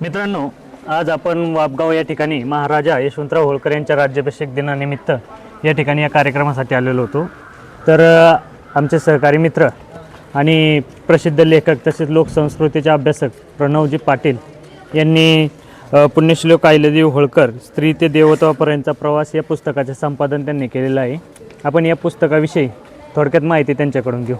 मित्रांनो, आज आपण वापगाव या ठिकाणी महाराजा यशवंतराव होळकर यांच्या राज्याभिषेक दिनानिमित्त या ठिकाणी या कार्यक्रमासाठी आलेलो होतो। तर आमचे सहकारी मित्र आणि प्रसिद्ध लेखक तसेच लोकसंस्कृतीचे अभ्यासक प्रणवजी पाटील यांनी पुण्यश्लोक अहिल्यादेवी होळकर स्त्री ते देवत्वापर्यंतचा प्रवास या पुस्तकाचे संपादन त्यांनी केलेलं आहे। आपण या पुस्तकाविषयी थोडक्यात माहिती त्यांच्याकडून घेऊ।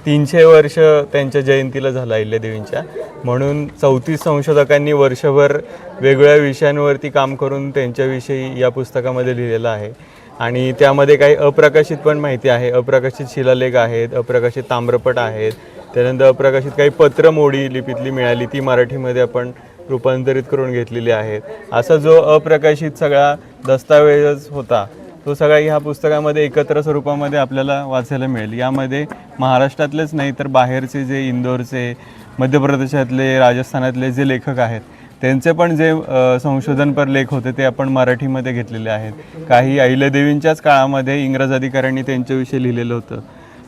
300 वर्ष त्यांच्या जयंतीला झालं अहिल्यादेवींच्या, म्हणून 34 संशोधकांनी वर्षभर वेगवेगळ्या विषयांवरती काम करून त्यांच्याविषयी या पुस्तकामध्ये लिहिलेलं आहे। आणि त्यामध्ये काही अप्रकाशित पण माहिती आहे, अप्रकाशित शिलालेख आहेत, अप्रकाशित ताम्रपट आहेत, त्यानंतर अप्रकाशित काही पत्रमोडी लिपीतली मिळाली ती मराठीमध्ये आपण रूपांतरित करून घेतलेली आहेत। असा जो अप्रकाशित सगळा दस्तावेज होता तो सगळा ह्या पुस्तकामध्ये एकत्र स्वरूपामध्ये आपल्याला वाचायला मिळेल। यामध्ये महाराष्ट्रातलेच नाही तर बाहेरचे जे इंदोरचे, मध्य प्रदेशातले, राजस्थानातले जे लेखक आहेत त्यांचे पण जे संशोधनपर लेख होते ते आपण मराठीमध्ये घेतलेले आहेत। काही अहिल्यादेवींच्याच काळामध्ये इंग्रज अधिकाऱ्यांनी त्यांच्याविषयी लिहिलेलं होतं।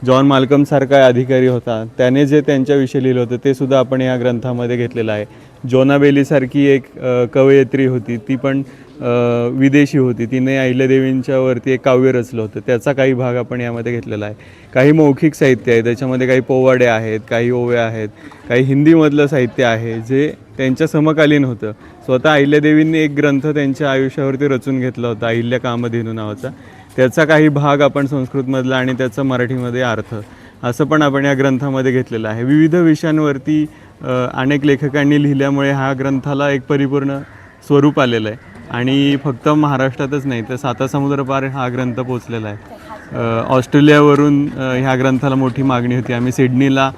जॉन माल्कम सारखा अधिकारी होता, त्याने जे त्यांच्याविषयी लिहिलं होतं ते सुद्धा आपण या ग्रंथामध्ये घेतलेलं आहे। जोना बेलीसारखी एक कवयित्री होती, ती पण विदेशी होती, तिने अहिल्यादेवींच्यावरती एक काव्य रचलं होतं, त्याचा काही भाग आपण यामध्ये घेतलेला आहे। काही मौखिक साहित्य आहे, त्याच्यामध्ये काही पोवाडे आहेत, काही ओव्या आहेत, काही हिंदीमधलं साहित्य आहे जे त्यांच्या समकालीन होतं। स्वतः अहिल्यादेवींनी एक ग्रंथ त्यांच्या आयुष्यावरती रचून घेतला होता, अहिल्या कामधेनू नावाचा, त्याचा काही भाग आपण संस्कृतमधला आणि त्याचा मराठीमध्ये अर्थ असं पण आपण या ग्रंथामध्ये घेतलेलं आहे। विविध विषयांवरती अनेक लेखकांनी लिहिल्यामुळे हा ग्रंथाला एक परिपूर्ण स्वरूप आलेलं आहे। आणि फक्त महाराष्ट्रातच नाही तर सातासमुद्रपार हा ग्रंथ पोचलेला आहे। ऑस्ट्रेलियावरून ह्या ग्रंथाला मोठी मागणी होती, आम्ही सिडनीला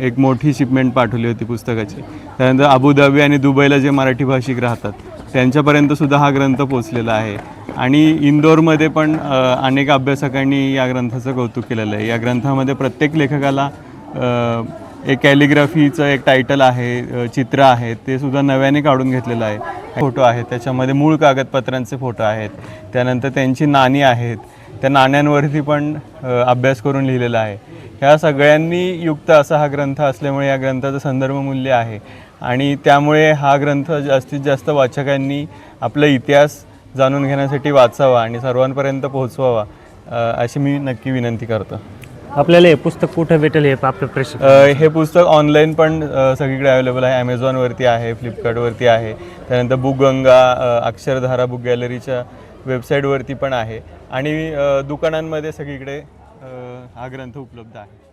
एक मोठी शिपमेंट पाठवली होती पुस्तकाची। त्यानंतर अबुधाबी आणि दुबईला जे मराठी भाषिक राहतात त्यांच्यापर्यंतसुद्धा हा ग्रंथ पोचलेला आहे। आणि इंदोरमध्ये पण अनेक अभ्यासकांनी या ग्रंथाचं कौतुक केलेलं आहे। या ग्रंथामध्ये प्रत्येक लेखकाला एक कॅलिग्राफीचं एक टायटल आहे, चित्र आहे, ते सुद्धा नव्याने काढून घेतलेलं आहे। फोटो आहेत, त्याच्यामध्ये मूळ कागदपत्रांचे फोटो आहेत, त्यानंतर त्यांची नाणी आहेत, त्या नाण्यांवरती पण अभ्यास करून लिहिलेला आहे। ह्या सगळ्यांनी युक्त असा हा ग्रंथ असल्यामुळे या ग्रंथाचं संदर्भ मूल्य आहे आणि त्यामुळे हा ग्रंथ जास्तीत जास्त वाचकांनी आपला इतिहास जाणून घेण्यासाठी वाचावा आणि सर्वांपर्यंत पोहोचवावा अशी मी नक्की विनंती करतो। आपल्याला हे पुस्तक कुठे भेटेल हे आपलं प्रेक्षक? हे पुस्तक ऑनलाईन पण सगळीकडे अवेलेबल आहे, ॲमेझॉनवरती आहे, फ्लिपकार्टवरती आहे, त्यानंतर बुकगंगा, अक्षरधारा बुक गॅलरीच्या वेबसाईटवरती पण आहे आणि दुकानांमध्ये सगळीकडे हा ग्रंथ उपलब्ध आहे।